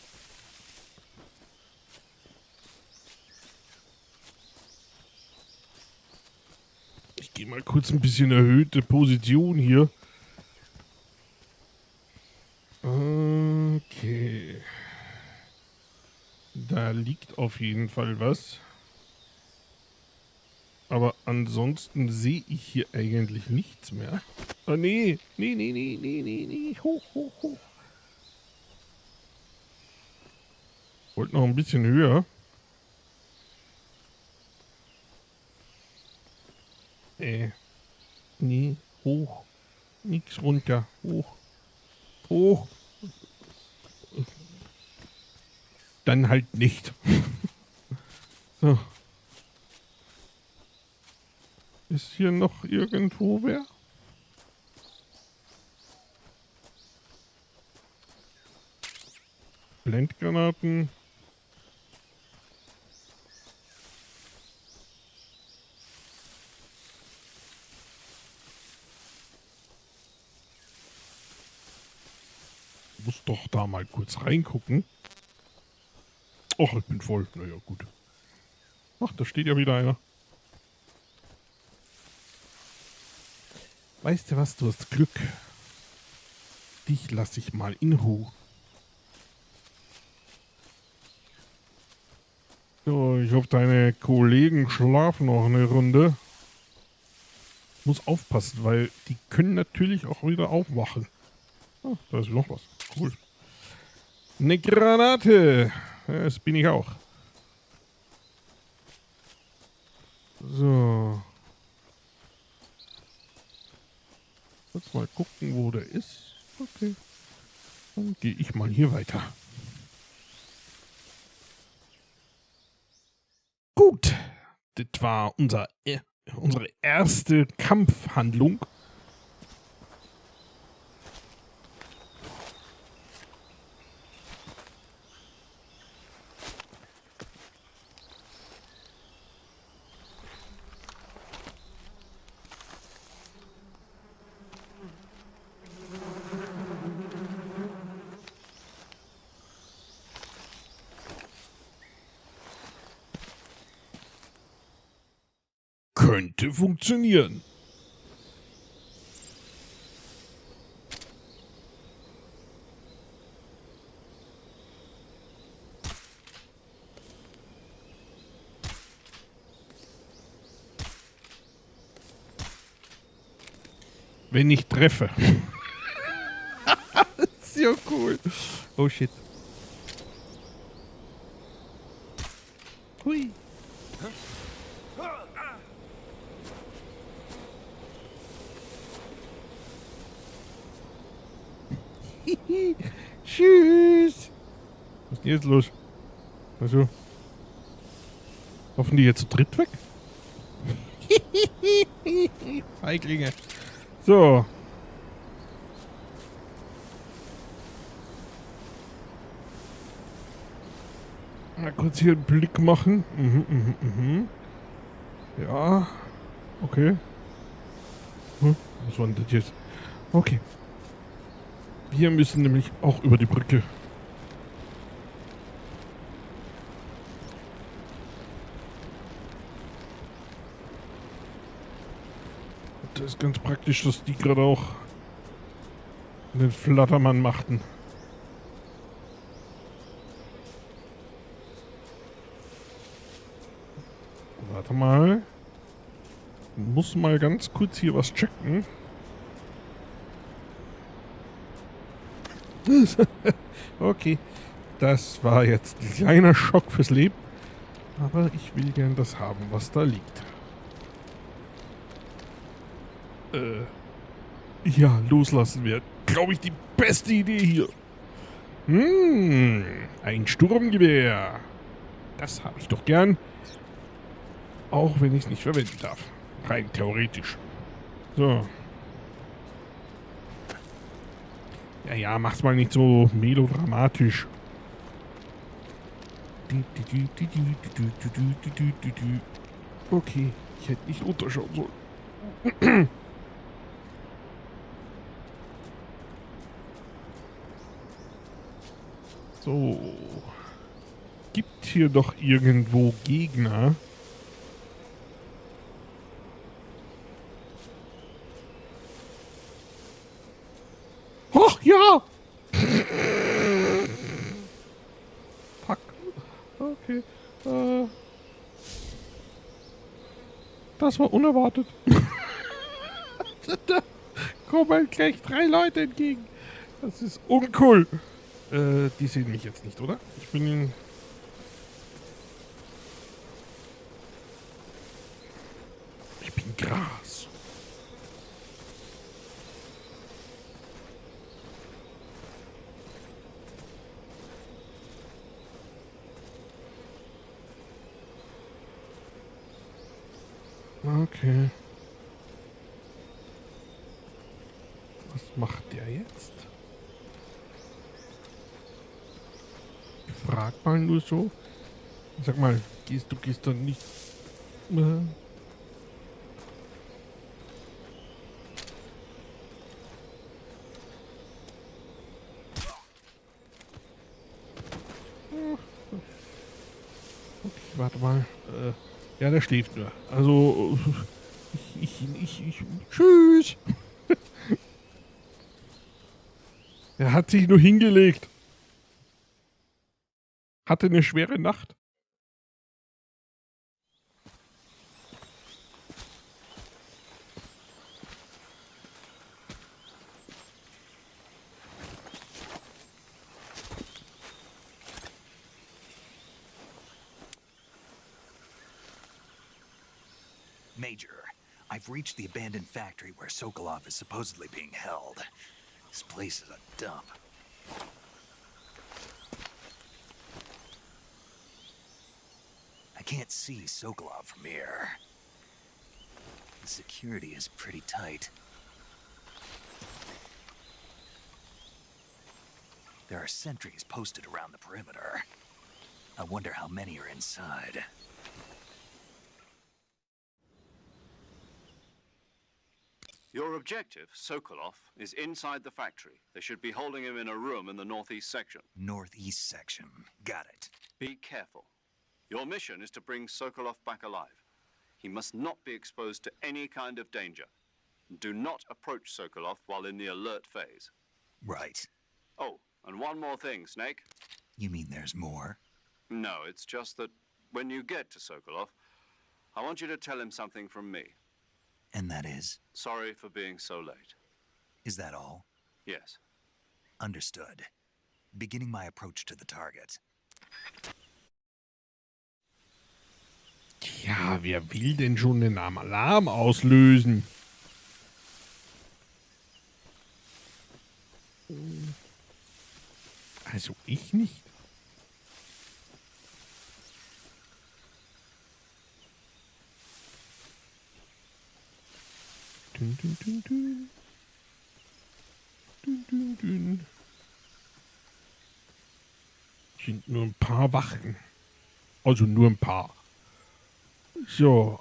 Ich gehe mal kurz ein bisschen erhöhte Position hier. Okay. Da liegt auf jeden Fall was. Aber ansonsten sehe ich hier eigentlich nichts mehr. Oh nee. Nee. Hoch. Wollte noch ein bisschen höher. Nee, hoch. Nix runter. Hoch. Dann halt nicht. So. Ist hier noch irgendwo wer? Blendgranaten. Muss doch da mal kurz reingucken. Och, ich bin voll. Naja, gut. Ach, da steht ja wieder einer. Weißt du was, du hast Glück. Dich lasse ich mal in Ruhe. So, ich hoffe, deine Kollegen schlafen noch eine Runde. Muss aufpassen, weil die können natürlich auch wieder aufwachen. Ah, da ist noch was. Cool. Eine Granate. Das bin ich auch. So. Jetzt mal gucken, wo der ist. Okay. Dann gehe ich mal hier weiter. Gut. Das war unsere erste Kampfhandlung. Könnte funktionieren. Wenn ich treffe. Das ist ja cool. Oh shit. Hui. Tschüss. ist denn jetzt los? Also. Laufen die jetzt zu dritt weg? Feiglinge. So. Mal kurz hier einen Blick machen. Ja. Okay. Was war denn das jetzt? Okay. Wir müssen nämlich auch über die Brücke. Das ist ganz praktisch, dass die gerade auch den Flattermann machten. Warte mal. Muss mal ganz kurz hier was checken. Okay. Das war jetzt ein kleiner Schock fürs Leben. Aber ich will gern das haben, was da liegt. Ja, loslassen wäre, glaube ich, die beste Idee hier. Ein Sturmgewehr. Das habe ich doch gern. Auch wenn ich es nicht verwenden darf. Rein theoretisch. So. Ja, mach's mal nicht so melodramatisch. Okay, ich hätte nicht runterschauen sollen. So. Gibt hier doch irgendwo Gegner? Ach ja! Fuck. Okay. Das war unerwartet. Da kommen gleich 3 Leute entgegen. Das ist uncool. Die sehen mich jetzt nicht, oder? Ich bin Gras. Okay. Was macht der jetzt? Ich frag mal nur so. Sag mal, gehst du nicht... Okay, warte mal. Ja, der schläft nur. Also, tschüss. Er hat sich nur hingelegt. Hatte eine schwere Nacht. Major, I've reached the abandoned factory where Sokolov is supposedly being held. This place is a dump. I can't see Sokolov from here. The security is pretty tight. There are sentries posted around the perimeter. I wonder how many are inside. Your objective, Sokolov, is inside the factory. They should be holding him in a room in the northeast section. Northeast section. Got it. Be careful. Your mission is to bring Sokolov back alive. He must not be exposed to any kind of danger. Do not approach Sokolov while in the alert phase. Right. Oh, and one more thing, Snake. You mean there's more? No, it's just that when you get to Sokolov, I want you to tell him something from me. And that is? Sorry for being so late. Is that all? Yes. Understood. Beginning my approach to the target. Tja, wer will denn schon den Alarm auslösen? Also ich nicht. Dün, dün, dün, dün. Dün, dün, dün. Sind nur ein paar Wachen. Also nur ein paar. So,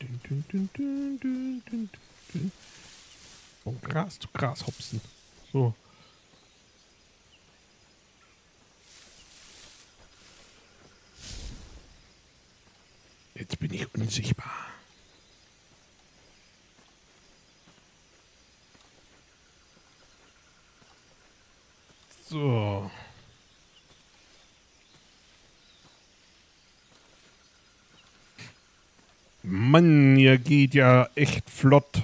Dün, dün, dün, dün, dün, dün, dün. Oh, Gras zu Gras hopsen. So. Jetzt bin ich unsichtbar. So. Mann, ihr geht ja echt flott.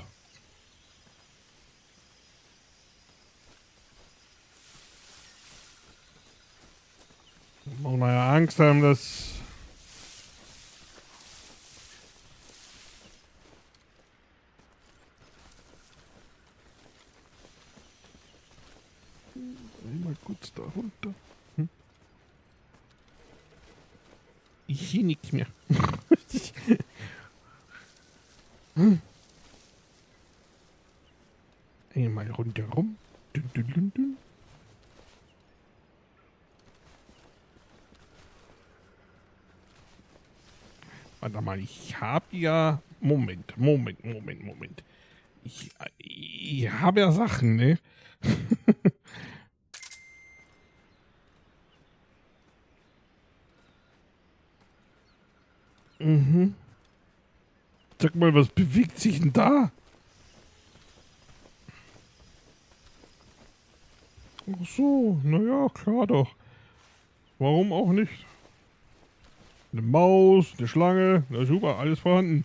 Muss man ja Angst haben, dass... Mal kurz da runter. Ich sehe nichts mehr. Einmal rundherum. Dün, dün, dün, dün. Warte mal, ich habe ja... Moment. Ich habe ja Sachen, ne? Mhm. Sag mal, was bewegt sich denn da? Ach so, naja, klar doch. Warum auch nicht? Eine Maus, eine Schlange, na super, alles vorhanden.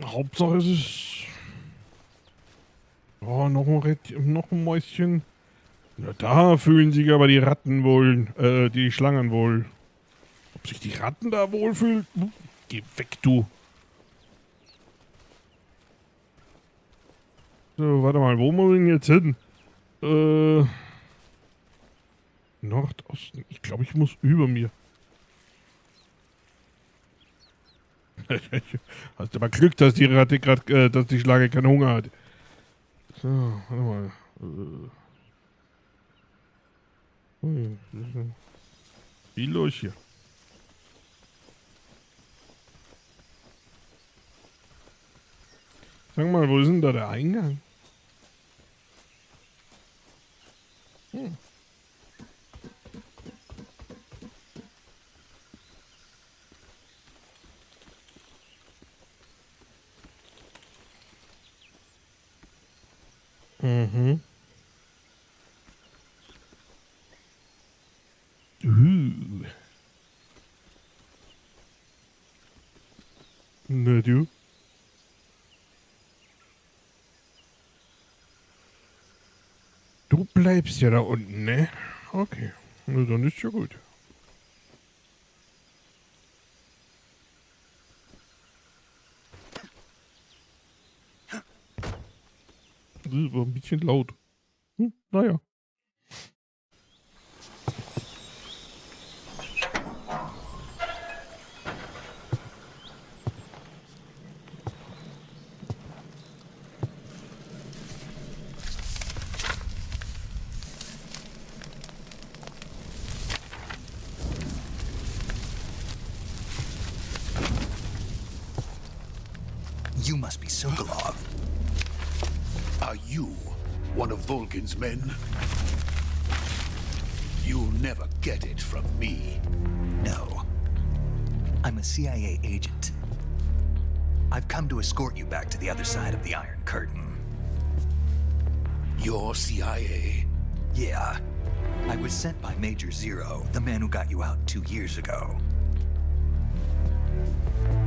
Hauptsache es ist... Oh, noch ein Mäuschen. Na, da fühlen sich aber die Ratten wohl, die Schlangen wohl. Ob sich die Ratten da wohlfühlen? Geh weg, du. So, warte mal, wo muss ich denn jetzt hin? Nordosten. Ich glaube, ich muss über mir. Hast aber Glück, dass die Ratte gerade, dass die Schlange keinen Hunger hat. So, warte mal. Viel los hier. Sag mal, wo ist denn da der Eingang? Mhm. Na du? Du bleibst ja da unten, ne? Okay. Na, dann ist ja gut. Das war ein bisschen laut. Naja. You must be Sokolov. Are you one of Vulcan's men? You'll never get it from me. No. I'm a CIA agent. I've come to escort you back to the other side of the Iron Curtain. You're CIA? Yeah. I was sent by Major Zero, the man who got you out 2 years ago.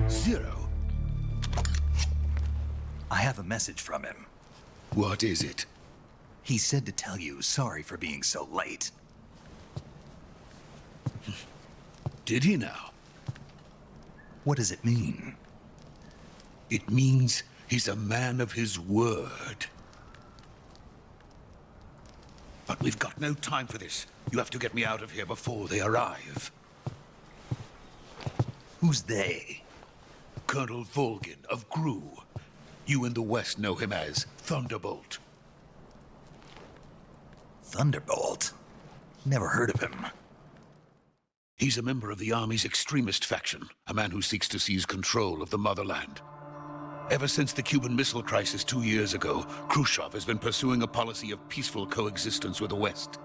Zero? I have a message from him. What is it? He said to tell you sorry for being so late. Did he now? What does it mean? It means he's a man of his word. But we've got no time for this. You have to get me out of here before they arrive. Who's they? Colonel Volgin of Gru. You in the West know him as Thunderbolt. Thunderbolt? Never heard of him. He's a member of the Army's extremist faction, a man who seeks to seize control of the motherland. Ever since the Cuban Missile Crisis 2 years ago, Khrushchev has been pursuing a policy of peaceful coexistence with the West.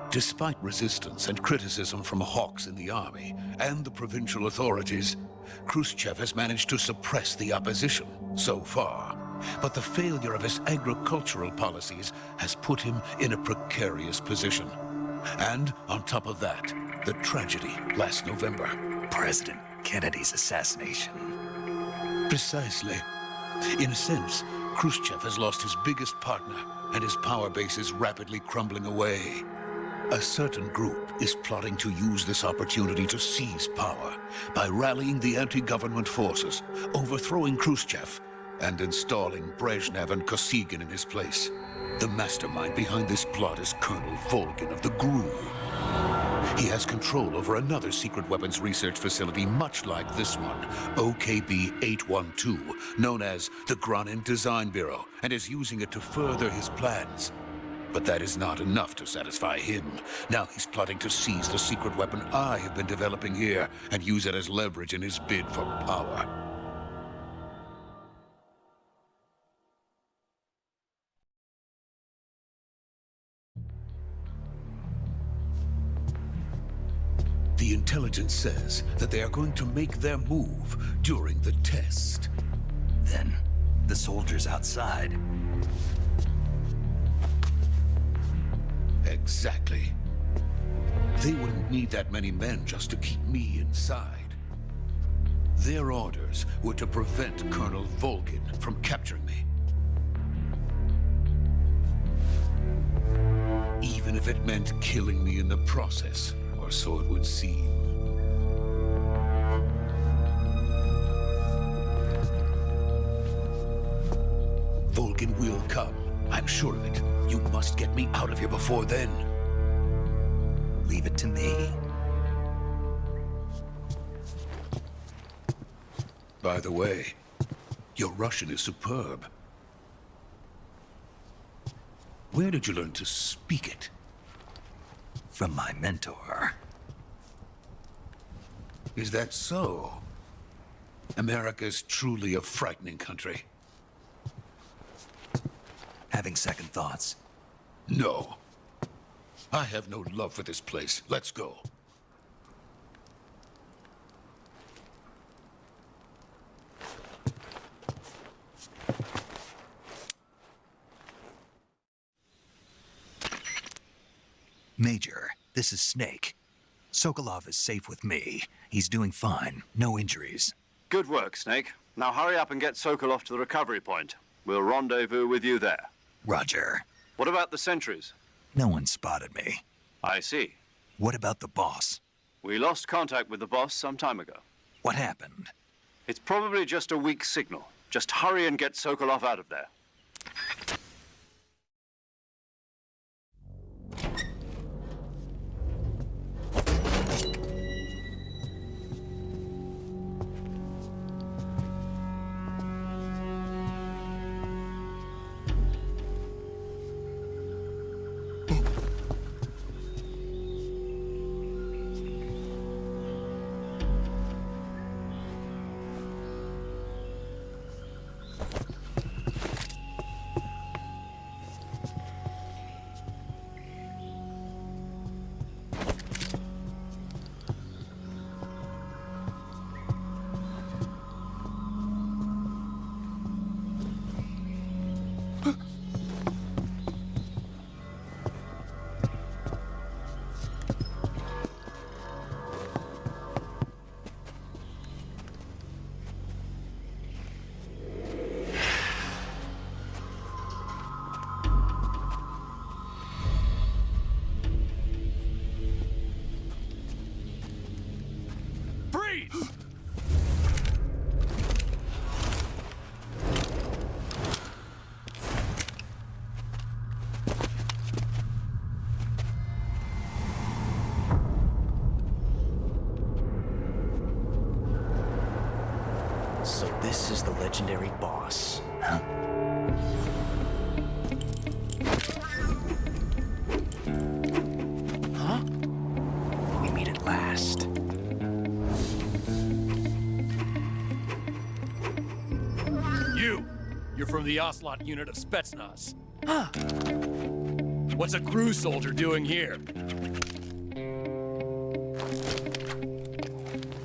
Despite resistance and criticism from hawks in the army and the provincial authorities, Khrushchev has managed to suppress the opposition so far. But the failure of his agricultural policies has put him in a precarious position. And on top of that, the tragedy last November. President Kennedy's assassination. Precisely. In a sense, Khrushchev has lost his biggest partner, and his power base is rapidly crumbling away. A certain group is plotting to use this opportunity to seize power by rallying the anti-government forces, overthrowing Khrushchev, and installing Brezhnev and Kosygin in his place. The mastermind behind this plot is Colonel Volgin of the GRU. He has control over another secret weapons research facility much like this one, OKB-812, known as the Granin Design Bureau, and is using it to further his plans. But that is not enough to satisfy him. Now he's plotting to seize the secret weapon I have been developing here and use it as leverage in his bid for power. The intelligence says that they are going to make their move during the test. Then, the soldiers outside. Exactly. They wouldn't need that many men just to keep me inside. Their orders were to prevent Colonel Volgin from capturing me. Even if it meant killing me in the process, or so it would seem. Volgin will come. I'm sure of it. You must get me out of here before then. Leave it to me. By the way, your Russian is superb. Where did you learn to speak it? From my mentor. Is that so? America is truly a frightening country. Having second thoughts? No. I have no love for this place. Let's go. Major, this is Snake. Sokolov is safe with me. He's doing fine. No injuries. Good work, Snake. Now hurry up and get Sokolov to the recovery point. We'll rendezvous with you there. Roger. What about the sentries? No one spotted me. I see. What about the boss? We lost contact with the boss some time ago. What happened? It's probably just a weak signal. Just hurry and get Sokolov out of there. this is the legendary boss. Huh? Huh? We meet at last. You're from the Ocelot unit of Spetsnaz. Huh. What's a crew soldier doing here?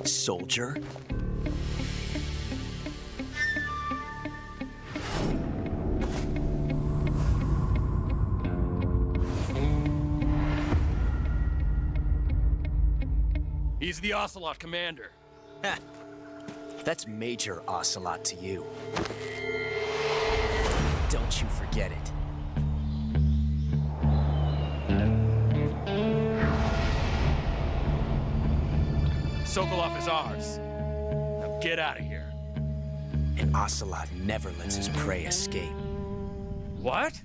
Soldier? He's the Ocelot commander. Ha! That's Major Ocelot to you. Don't you forget it. Sokolov is ours. Now get out of here. And Ocelot never lets his prey escape. What?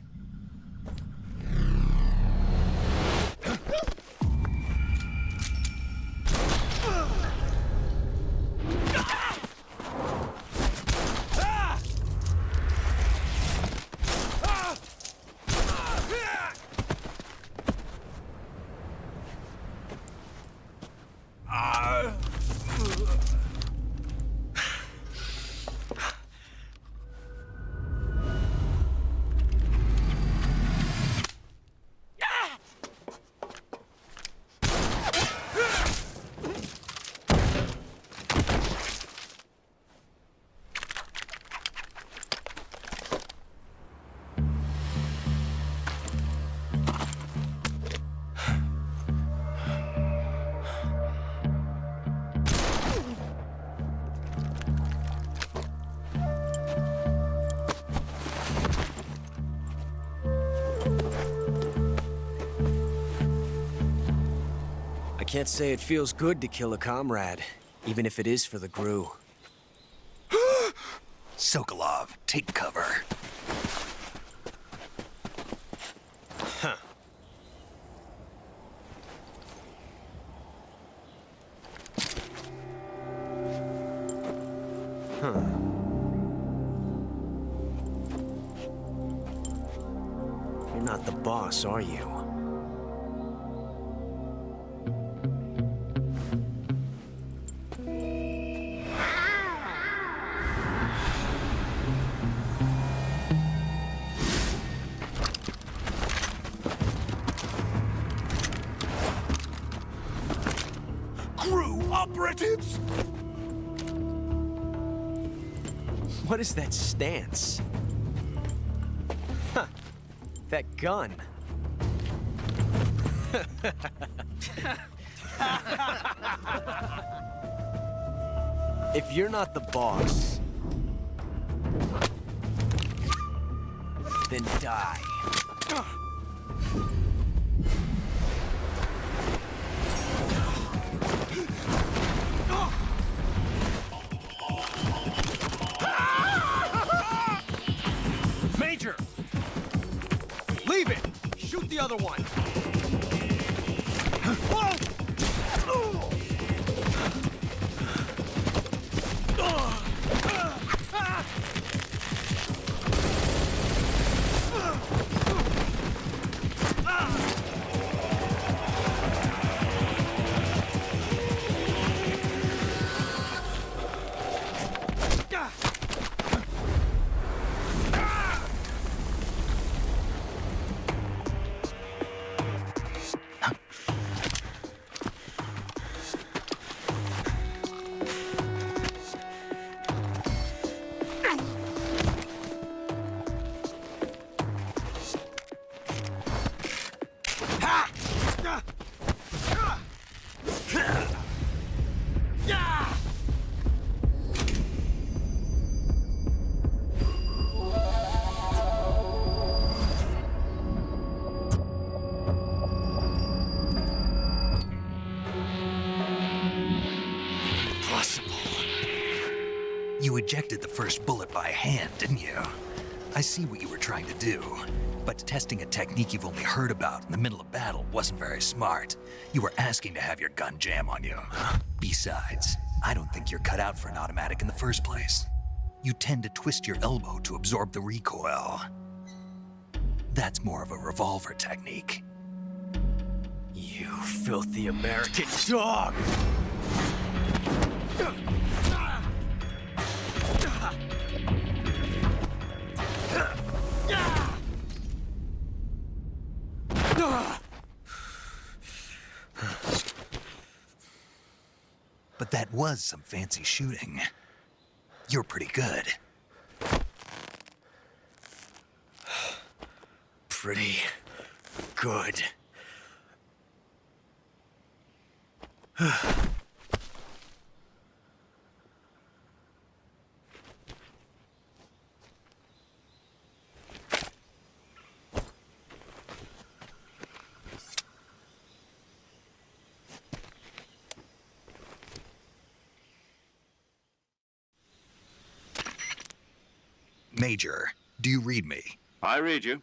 I can't say it feels good to kill a comrade, even if it is for the GRU. Sokolov, take cover. Huh. Huh. You're not the boss, are you? Operatives? What is that stance? Huh. That gun. If you're not the boss, then die. Major! Leave it! Shoot the other one! Whoa! You ejected the first bullet by hand, didn't you? I see what you were trying to do, but testing a technique you've only heard about in the middle of battle wasn't very smart. You were asking to have your gun jam on you. Besides, I don't think you're cut out for an automatic in the first place. you tend to twist your elbow to absorb the recoil. That's more of a revolver technique. You filthy American dog! But that was some fancy shooting. You're pretty good. Pretty good. Major, do you read me? I read you.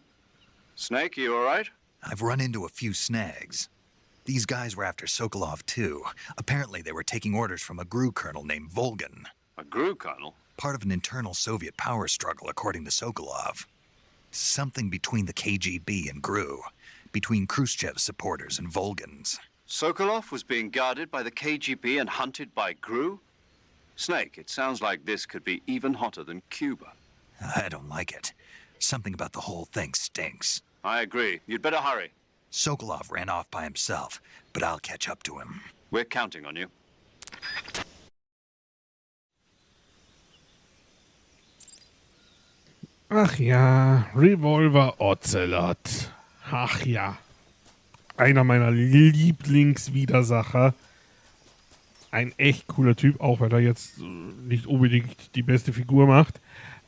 Snake, you all right? I've run into a few snags. These guys were after Sokolov too. Apparently they were taking orders from a GRU colonel named Volgan. A GRU colonel? Part of an internal Soviet power struggle, according to Sokolov. Something between the KGB and GRU. Between Khrushchev's supporters and Volgan's. Sokolov was being guarded by the KGB and hunted by GRU? Snake, it sounds like this could be even hotter than Cuba. I don't like it. Something about the whole thing stinks. I agree. You'd better hurry. Sokolov ran off by himself, but I'll catch up to him. We're counting on you. Ach ja, Revolver Ocelot. Ach ja. Einer meiner Lieblingswidersacher. Ein echt cooler Typ, auch wenn er jetzt nicht unbedingt die beste Figur macht.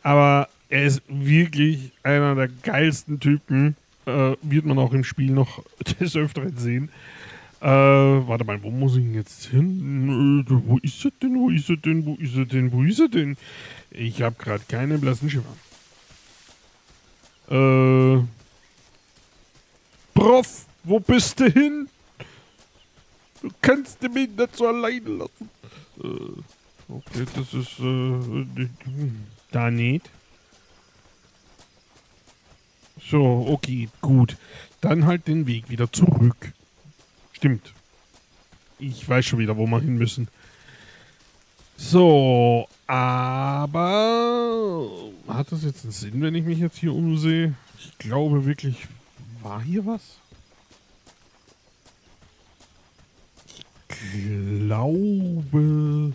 Aber er ist wirklich einer der geilsten Typen. Wird man auch im Spiel noch des Öfteren sehen. Warte mal, wo muss ich denn jetzt hin? Wo ist er denn? Wo ist er denn? Wo ist er denn? Wo ist er denn? Ich habe gerade keinen blassen Schimmer. Prof, wo bist du hin? Du kannst mich nicht so alleine lassen. Okay, das ist da nicht. So, okay, gut. Dann halt den Weg wieder zurück. Stimmt. Ich weiß schon wieder, wo wir hin müssen. So, aber hat das jetzt einen Sinn, wenn ich mich jetzt hier umsehe? Ich glaube wirklich, war hier was? Ich glaube...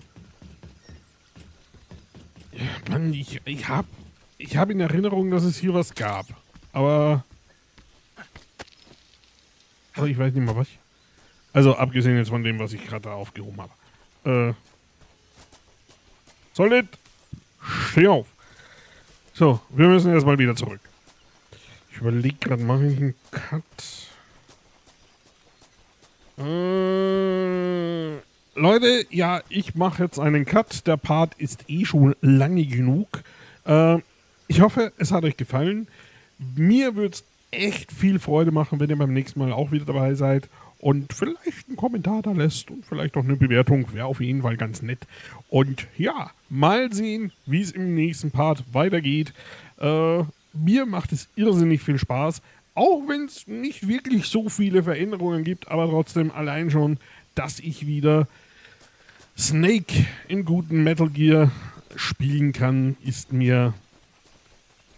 Ja, Mann, ich hab in Erinnerung, dass es hier was gab. Aber ich weiß nicht mal was. Also abgesehen jetzt von dem, was ich gerade da aufgehoben habe. Solid, steh auf. So, wir müssen erstmal wieder zurück. Ich überlege gerade, mache ich einen Cut? Leute, ja, ich mache jetzt einen Cut. Der Part ist eh schon lange genug. Ich hoffe, es hat euch gefallen. Mir würde es echt viel Freude machen, wenn ihr beim nächsten Mal auch wieder dabei seid und vielleicht einen Kommentar da lässt und vielleicht auch eine Bewertung. Wäre auf jeden Fall ganz nett. Und ja, mal sehen, wie es im nächsten Part weitergeht. Mir macht es irrsinnig viel Spaß, auch wenn es nicht wirklich so viele Veränderungen gibt, aber trotzdem allein schon, dass ich wieder Snake in guten Metal Gear spielen kann, ist mir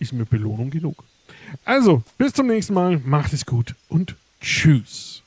Belohnung genug. Also, bis zum nächsten Mal, macht es gut und tschüss.